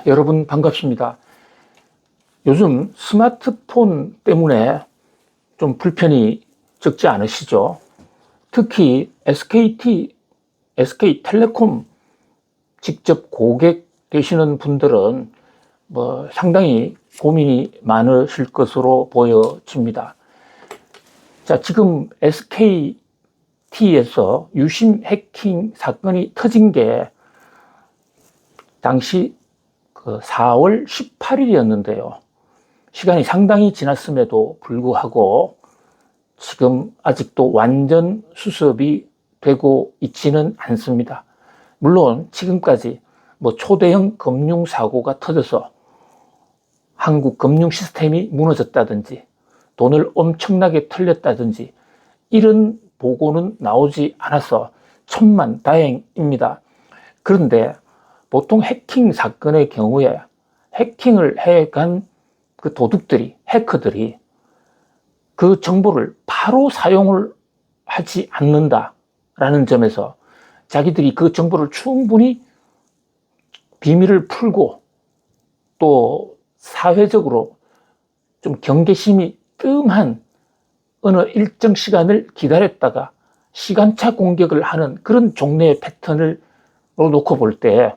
여러분 반갑습니다. 요즘 스마트폰 때문에 좀 불편이 적지 않으시죠? 특히 SK텔레콤 직접 고객 되시는 분들은 상당히 고민이 많으실 것으로 보여집니다. 자, 지금 SKT에서 유심 해킹 사건이 터진 게 당시 4월 18일이었는데요. 시간이 상당히 지났음에도 불구하고 지금 아직도 완전 수습이 되고 있지는 않습니다. 물론 지금까지 초대형 금융사고가 터져서 한국 금융 시스템이 무너졌다든지 돈을 엄청나게 털렸다든지 이런 보고는 나오지 않아서 천만다행입니다. 그런데 보통 해킹 사건의 경우에 해킹을 해간 그 도둑들이, 해커들이 그 정보를 바로 사용을 하지 않는다라는 점에서 자기들이 그 정보를 충분히 비밀을 풀고 또 사회적으로 좀 경계심이 뜸한 어느 일정 시간을 기다렸다가 시간차 공격을 하는 그런 종류의 패턴을 놓고 볼 때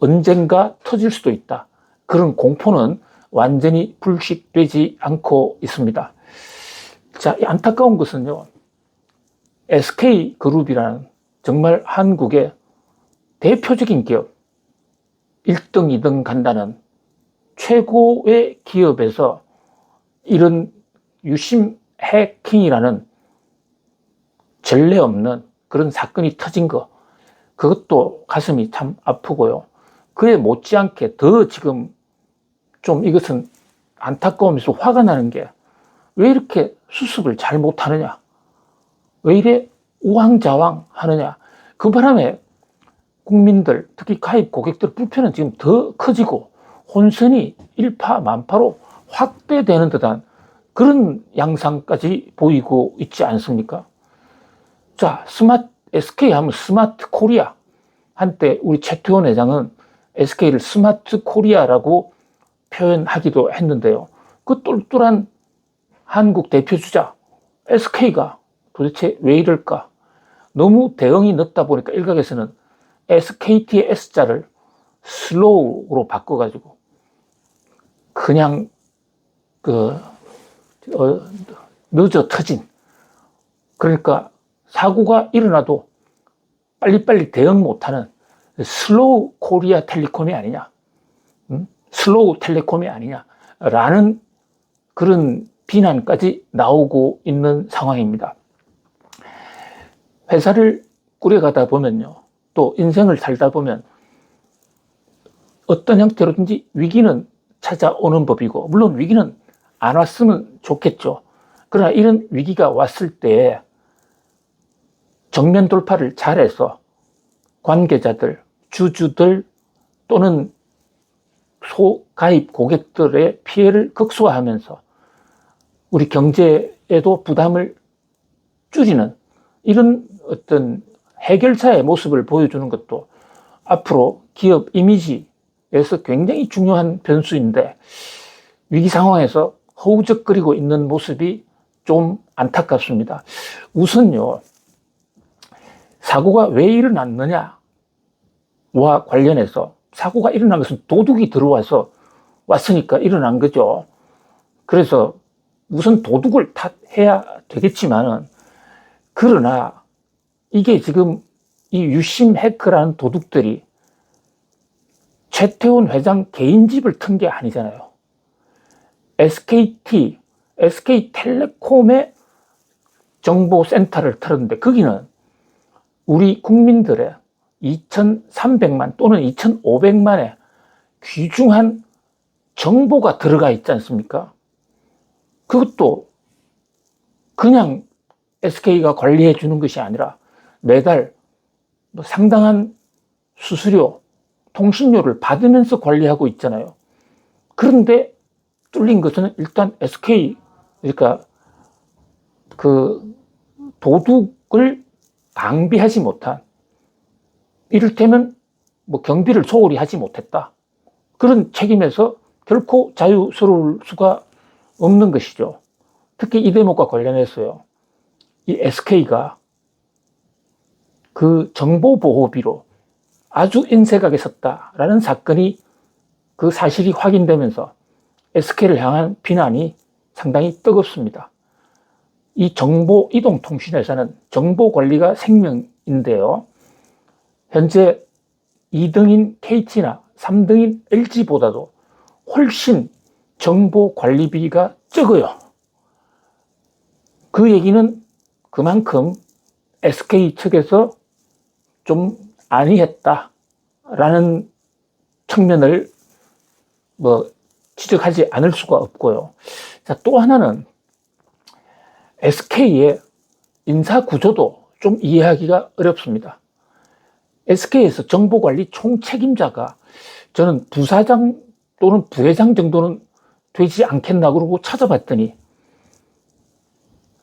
언젠가 터질 수도 있다. 그런 공포는 완전히 불식되지 않고 있습니다. 자, 안타까운 것은요, SK그룹이라는 정말 한국의 대표적인 기업, 1등, 2등 간다는 최고의 기업에서 이런 유심 해킹이라는 전례 없는 그런 사건이 터진 거, 그것도 가슴이 참 아프고요. 그에 못지않게 더 지금 좀 이것은 안타까우면서 화가 나는 게 왜 이렇게 수습을 잘 못하느냐, 왜 이래 우왕좌왕 하느냐. 그 바람에 국민들, 특히 가입 고객들 불편은 지금 더 커지고 혼선이 일파만파로 확대되는 듯한 그런 양상까지 보이고 있지 않습니까? 자, SK 하면 스마트 코리아. 한때 우리 최태원 회장은 SK를 스마트 코리아라고 표현하기도 했는데요. 그 똘똘한 한국 대표 주자 SK가 도대체 왜 이럴까? 너무 대응이 늦다 보니까 일각에서는 SKT의 S자를 슬로우로 바꿔가지고 그냥 늦어 터진, 그러니까 사고가 일어나도 빨리빨리 대응 못하는 슬로우 코리아 텔레콤이 아니냐, 슬로우 텔레콤이 아니냐라는 그런 비난까지 나오고 있는 상황입니다. 회사를 꾸려가다 보면요, 또 인생을 살다 보면 어떤 형태로든지 위기는 찾아오는 법이고, 물론 위기는 안 왔으면 좋겠죠. 그러나 이런 위기가 왔을 때 정면 돌파를 잘해서 관계자들, 주주들 또는 소가입 고객들의 피해를 극소화하면서 우리 경제에도 부담을 줄이는 이런 어떤 해결사의 모습을 보여주는 것도 앞으로 기업 이미지에서 굉장히 중요한 변수인데, 위기 상황에서 허우적거리고 있는 모습이 좀 안타깝습니다. 우선요, 사고가 왜 일어났느냐와 관련해서, 사고가 일어난 것은 도둑이 들어와서 왔으니까 일어난 거죠. 그래서 우선 도둑을 탓해야 되겠지만은, 그러나 이게 지금 이 유심 해커라는 도둑들이 최태원 회장 개인 집을 튼 게 아니잖아요. SK텔레콤의 정보센터를 털었는데 거기는 우리 국민들의 2,300만 또는 2,500만의 귀중한 정보가 들어가 있지 않습니까? 그것도 그냥 SK가 관리해 주는 것이 아니라 매달 상당한 수수료, 통신료를 받으면서 관리하고 있잖아요. 그런데 뚫린 것은 일단 SK, 그러니까 그 도둑을 방비하지 못한, 이를테면 뭐 경비를 소홀히 하지 못했다. 그런 책임에서 결코 자유스러울 수가 없는 것이죠. 특히 이 대목과 관련해서요. 이 SK가 그 정보보호비로 아주 인색하게 썼다라는 사건이 그 사실이 확인되면서 SK를 향한 비난이 상당히 뜨겁습니다. 이 정보이동통신회사는 정보관리가 생명인데요. 현재 2등인 KT나 3등인 LG보다도 훨씬 정보관리비가 적어요. 그 얘기는 그만큼 SK 측에서 좀 안이했다라는 측면을 지적하지 않을 수가 없고요. 자, 또 하나는 SK의 인사 구조도 좀 이해하기가 어렵습니다. SK에서 정보관리 총책임자가 저는 부사장 또는 부회장 정도는 되지 않겠나 그러고 찾아봤더니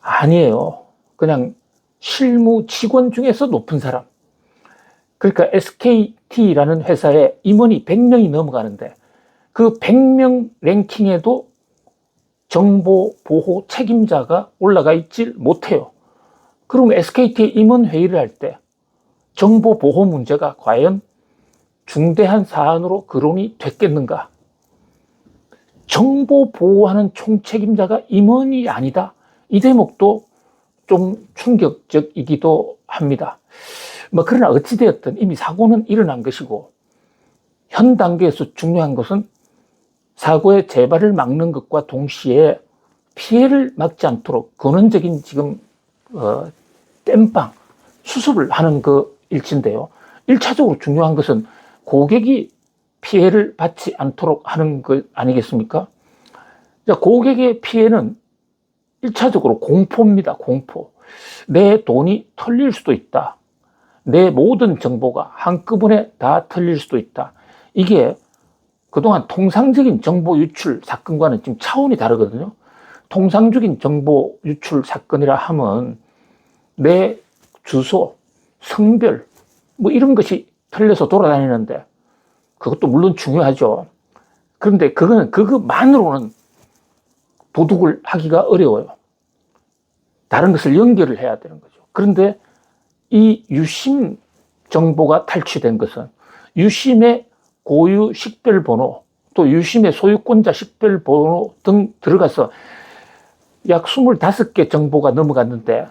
아니에요. 그냥 실무 직원 중에서 높은 사람. 그러니까 SKT라는 회사에 임원이 100명이 넘어가는데 그 100명 랭킹에도 정보 보호 책임자가 올라가 있질 못해요. 그럼 SKT 임원 회의를 할 때 정보 보호 문제가 과연 중대한 사안으로 거론이 됐겠는가? 정보 보호하는 총책임자가 임원이 아니다. 이 대목도 좀 충격적이기도 합니다. 그러나 어찌되었든 이미 사고는 일어난 것이고 현 단계에서 중요한 것은 사고의 재발을 막는 것과 동시에 피해를 막지 않도록 근원적인 지금 땜빵 수습을 하는 그 일치인데요. 1차적으로 중요한 것은 고객이 피해를 받지 않도록 하는 것 아니겠습니까? 고객의 피해는 1차적으로 공포입니다. 공포. 내 돈이 털릴 수도 있다. 내 모든 정보가 한꺼번에 다 털릴 수도 있다. 이게 그동안 통상적인 정보 유출 사건과는 지금 차원이 다르거든요. 통상적인 정보 유출 사건이라 하면 내 주소, 성별 이런 것이 털려서 돌아다니는데 그것도 물론 중요하죠. 그런데 그것만으로는 도둑을 하기가 어려워요. 다른 것을 연결을 해야 되는 거죠. 그런데 이 유심 정보가 탈취된 것은 유심의 고유 식별번호, 또 유심의 소유권자 식별번호 등 들어가서 약 25개 정보가 넘어갔는데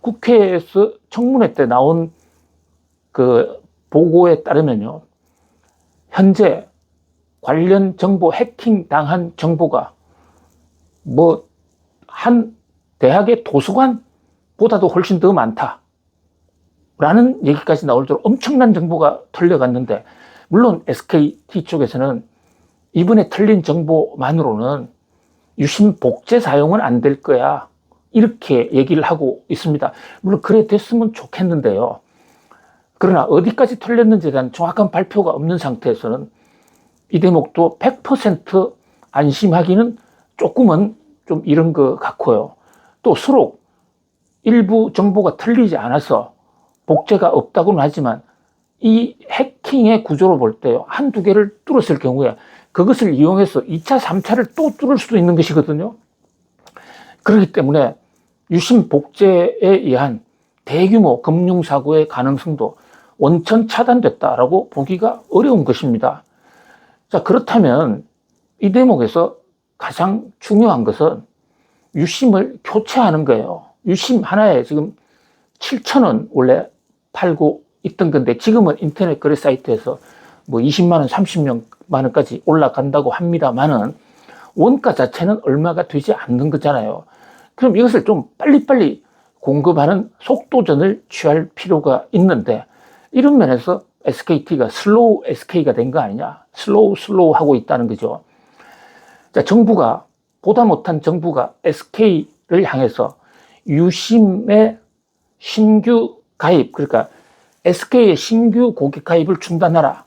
국회에서 청문회 때 나온 그 보고에 따르면요. 현재 관련 정보 해킹 당한 정보가 한 대학의 도서관보다도 훨씬 더 많다. 라는 얘기까지 나올 정도로 엄청난 정보가 털려갔는데 물론 SKT 쪽에서는 이번에 털린 정보만으로는 유심 복제 사용은 안 될 거야. 이렇게 얘기를 하고 있습니다. 물론 그래 됐으면 좋겠는데요. 그러나 어디까지 털렸는지에 대한 정확한 발표가 없는 상태에서는 이 대목도 100% 안심하기는 조금은 좀 이런 것 같고요. 또 서로 일부 정보가 털리지 않아서 복제가 없다고는 하지만 이 해킹의 구조로 볼 때요. 한두 개를 뚫었을 경우에 그것을 이용해서 2차, 3차를 또 뚫을 수도 있는 것이거든요. 그렇기 때문에 유심 복제에 의한 대규모 금융사고의 가능성도 원천 차단됐다라고 보기가 어려운 것입니다. 자, 그렇다면 이 대목에서 가장 중요한 것은 유심을 교체하는 거예요. 유심 하나에 지금 7,000원 원래 팔고 있던 건데 지금은 인터넷 거래 사이트에서 20만 원, 30만 원까지 올라간다고 합니다만은 원가 자체는 얼마가 되지 않는 거잖아요. 그럼 이것을 좀 빨리빨리 공급하는 속도전을 취할 필요가 있는데 이런 면에서 SKT가 슬로우 SK가 된 거 아니냐. 슬로우 하고 있다는 거죠. 자, 보다 못한 정부가 SK를 향해서 유심의 신규 가입, 그러니까 SK의 신규 고객 가입을 중단하라.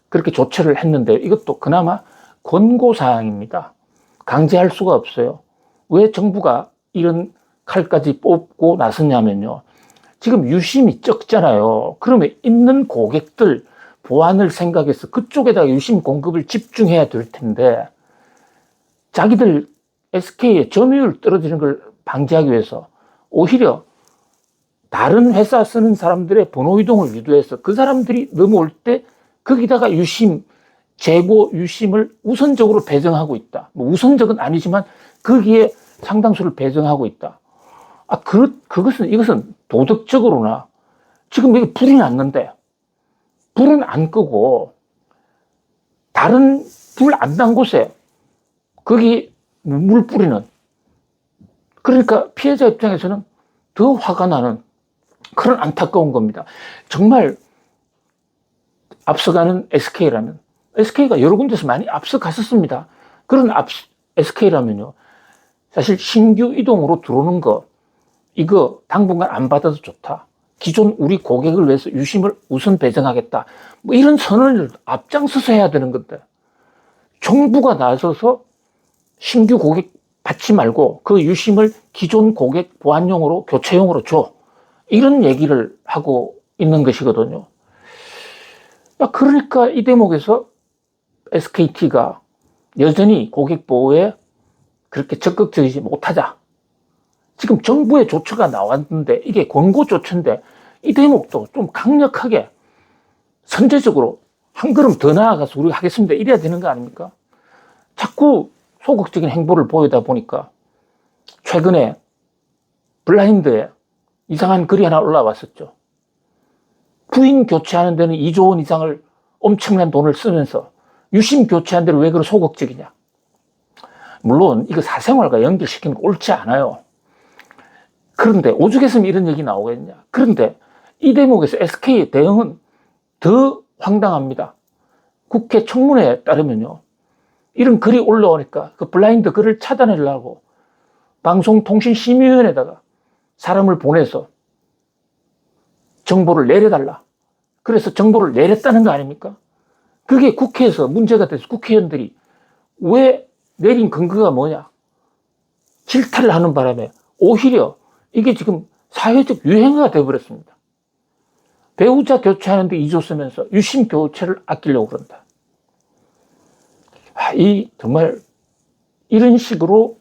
그렇게 조처를 했는데요. 이것도 그나마 권고사항입니다. 강제할 수가 없어요. 왜 정부가 이런 칼까지 뽑고 나섰냐면요. 지금 유심이 적잖아요. 그러면 있는 고객들 보안을 생각해서 그쪽에다가 유심 공급을 집중해야 될 텐데 자기들 SK의 점유율 떨어지는 걸 방지하기 위해서 오히려 다른 회사 쓰는 사람들의 번호 이동을 유도해서 그 사람들이 넘어올 때 거기다가 유심, 재고 유심을 우선적으로 배정하고 있다. 뭐 우선적은 아니지만 거기에 상당수를 배정하고 있다. 이것은 도덕적으로나 지금 여기 불이 났는데 불은 안 끄고 다른 불 안 난 곳에 거기 물 뿌리는, 그러니까 피해자 입장에서는 더 화가 나는 그런 안타까운 겁니다. 정말 앞서가는 SK라면, SK가 여러 군데서 많이 앞서갔었습니다. 그런 SK라면요, 사실 신규 이동으로 들어오는 거 이거 당분간 안 받아도 좋다. 기존 우리 고객을 위해서 유심을 우선 배정하겠다. 뭐 이런 선언을 앞장서서 해야 되는 건데 정부가 나서서 신규 고객 받지 말고 그 유심을 기존 고객 보안용으로 교체용으로 줘. 이런 얘기를 하고 있는 것이거든요. 그러니까 이 대목에서 SKT가 여전히 고객 보호에 그렇게 적극적이지 못하자. 지금 정부의 조처가 나왔는데 이게 권고 조처인데 이 대목도 좀 강력하게 선제적으로 한 걸음 더 나아가서 우리가 하겠습니다. 이래야 되는 거 아닙니까? 자꾸 소극적인 행보를 보이다 보니까 최근에 블라인드에 이상한 글이 하나 올라왔었죠. 부인 교체하는 데는 2조 원 이상을 엄청난 돈을 쓰면서 유심 교체하는 데는 왜 그렇게 소극적이냐. 물론 이거 사생활과 연결시키는 거 옳지 않아요. 그런데 오죽했으면 이런 얘기 나오겠냐. 그런데 이 대목에서 SK의 대응은 더 황당합니다. 국회 청문회에 따르면요, 이런 글이 올라오니까 그 블라인드 글을 차단하려고 방송통신심의위원회에다가 사람을 보내서 정보를 내려달라. 그래서 정보를 내렸다는 거 아닙니까? 그게 국회에서 문제가 돼서 국회의원들이 왜 내린 근거가 뭐냐? 질타를 하는 바람에 오히려 이게 지금 사회적 유행어가 되어버렸습니다. 배우자 교체하는데 2조 쓰면서 유심 교체를 아끼려고 그런다. 정말 이런 식으로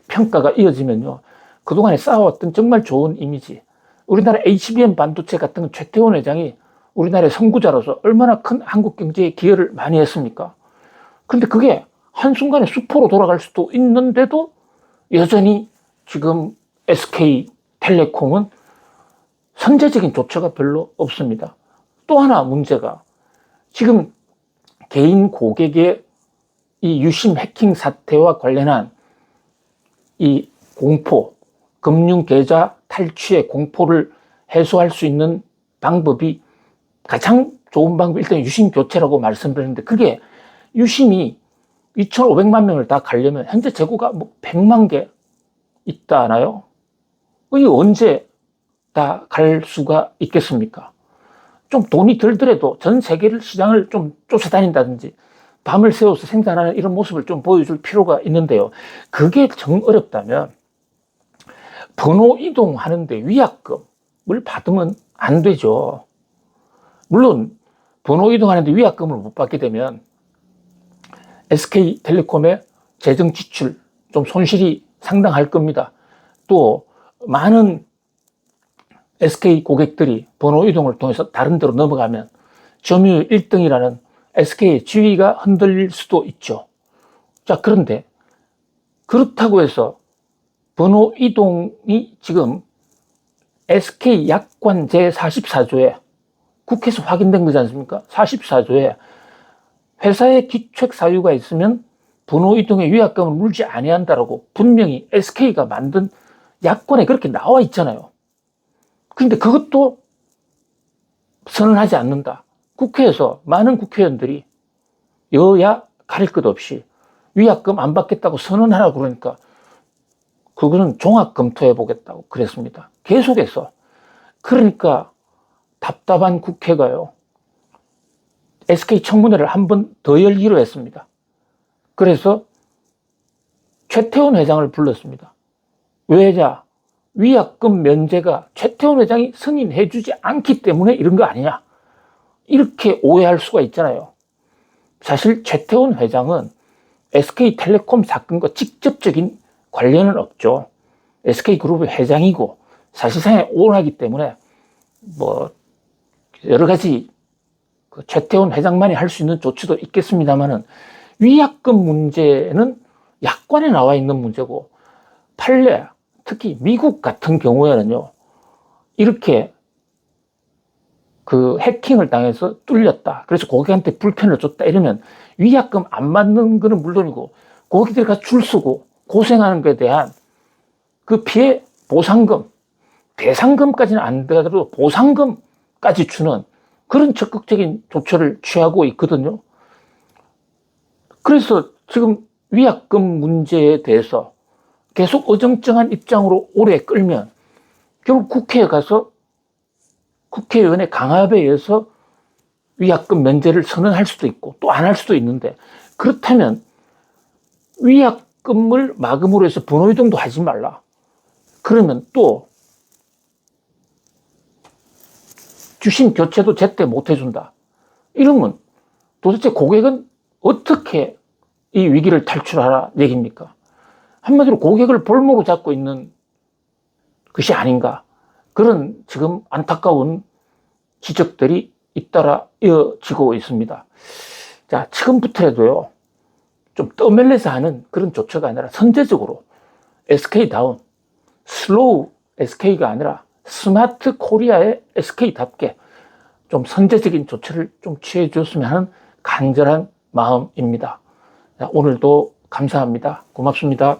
평가가 이어지면요, 그동안에 쌓아왔던 정말 좋은 이미지, 우리나라 HBM 반도체 같은 건 최태원 회장이 우리나라의 선구자로서 얼마나 큰 한국 경제에 기여를 많이 했습니까? 그런데 그게 한순간에 수포로 돌아갈 수도 있는데도 여전히 지금 SK텔레콤은 선제적인 조처가 별로 없습니다. 또 하나 문제가 지금 개인 고객의 이 유심 해킹 사태와 관련한 이 공포, 금융 계좌 탈취의 공포를 해소할 수 있는 방법이 가장 좋은 방법이 일단 유심 교체라고 말씀드렸는데 그게 유심이 2,500만 명을 다 가려면 현재 재고가 뭐 100만 개 있다나요? 이게 언제 다 갈 수가 있겠습니까? 좀 돈이 들더라도 전 세계를 시장을 좀 쫓아다닌다든지 밤을 새워서 생산하는 이런 모습을 좀 보여줄 필요가 있는데요. 그게 정 어렵다면 번호 이동하는데 위약금을 받으면 안 되죠. 물론 번호 이동하는데 위약금을 못 받게 되면 SK텔레콤의 재정 지출 좀 손실이 상당할 겁니다. 또 많은 SK 고객들이 번호 이동을 통해서 다른 데로 넘어가면 점유율 1등이라는 SK의 지위가 흔들릴 수도 있죠. 자, 그런데 그렇다고 해서 번호 이동이 지금 SK 약관 제44조에 국회에서 확인된 거지 않습니까? 44조에 회사에 기책 사유가 있으면 번호 이동에 위약금을 물지 아니한다라고 분명히 SK가 만든 약관에 그렇게 나와 있잖아요. 그런데 그것도 선언하지 않는다. 국회에서 많은 국회의원들이 여야 가릴 것 없이 위약금 안 받겠다고 선언하라고 그러니까 그거는 종합 검토해 보겠다고 그랬습니다. 계속해서. 그러니까 답답한 국회가요, SK 청문회를 한 번 더 열기로 했습니다. 그래서 최태원 회장을 불렀습니다. 왜냐? 위약금 면제가 최태원 회장이 승인해 주지 않기 때문에 이런 거 아니냐? 이렇게 오해할 수가 있잖아요. 사실 최태원 회장은 SK텔레콤 사건과 직접적인 관련은 없죠. SK그룹의 회장이고 사실상의 오너이기 때문에 뭐 여러 가지 그 최태원 회장만이 할 수 있는 조치도 있겠습니다만은 위약금 문제는 약관에 나와 있는 문제고 판례, 특히 미국 같은 경우에는요, 이렇게 그 해킹을 당해서 뚫렸다. 그래서 고객한테 불편을 줬다. 이러면 위약금 안 받는 거는 물론이고 고객들이 가서 줄 서고 고생하는 것에 대한 그 피해 보상금, 배상금까지는 안 되더라도 보상금까지 주는 그런 적극적인 조처를 취하고 있거든요. 그래서 지금 위약금 문제에 대해서 계속 어정쩡한 입장으로 오래 끌면 결국 국회에 가서 국회의원의 강압에 의해서 위약금 면제를 선언할 수도 있고 또 안 할 수도 있는데, 그렇다면 위약금을 마금으로 해서 분호이동도 하지 말라. 그러면 또 주신 교체도 제때 못 해준다. 이러면 도대체 고객은 어떻게 이 위기를 탈출하라 얘기입니까? 한마디로 고객을 볼모로 잡고 있는 것이 아닌가. 그런 지금 안타까운 지적들이 잇따라 이어지고 있습니다. 자, 지금부터라도요, 좀 떠멜려서 하는 그런 조처가 아니라 선제적으로 SK다운, 슬로우 SK가 아니라 스마트 코리아의 SK답게 좀 선제적인 조치를 좀 취해 주었으면 하는 간절한 마음입니다. 자, 오늘도 감사합니다. 고맙습니다.